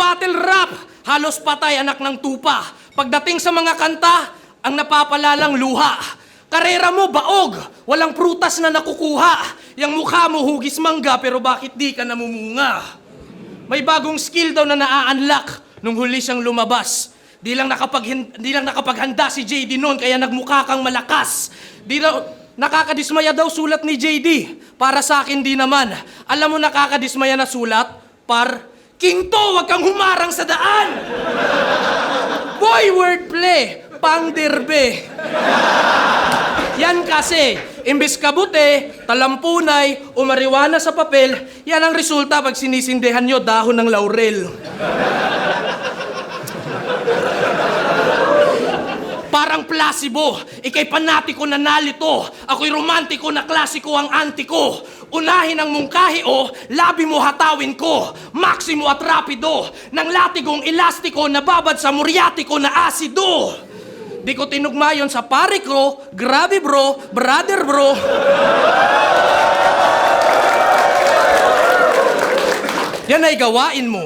battle rap, halos patay anak ng tupa. Pagdating sa mga kanta, ang napapalalang luha. Karera mo baog, walang prutas na nakukuha. Yang mukha mo hugis mangga, pero bakit di ka namumunga? May bagong skill daw na naa-unlock nung huli siyang lumabas. Di lang nakapaghanda si JD noon, kaya nagmukha kang malakas. Nakakadismaya daw sulat ni JD. Para sa akin di naman. Alam mo nakakadismaya na sulat? King to, wag kang humarang sa daan! Boy, wordplay! Pangderbe! Yan kasi, imbis kabute, talampunay, o mariwana sa papel, yan ang resulta pag sinisindihan nyo dahon ng laurel. Parang plasibo, ikay panatiko na nalito, ako'y romantiko na klasiko ang antiko. Unahin ang mungkahi o, labi mo hatawin ko, maksimo at rapido, ng latigong elastiko na babad sa muryatiko na asido. Di ko tinugma yun sa pare ko, grabe bro, brother bro. Yan ay gawain mo.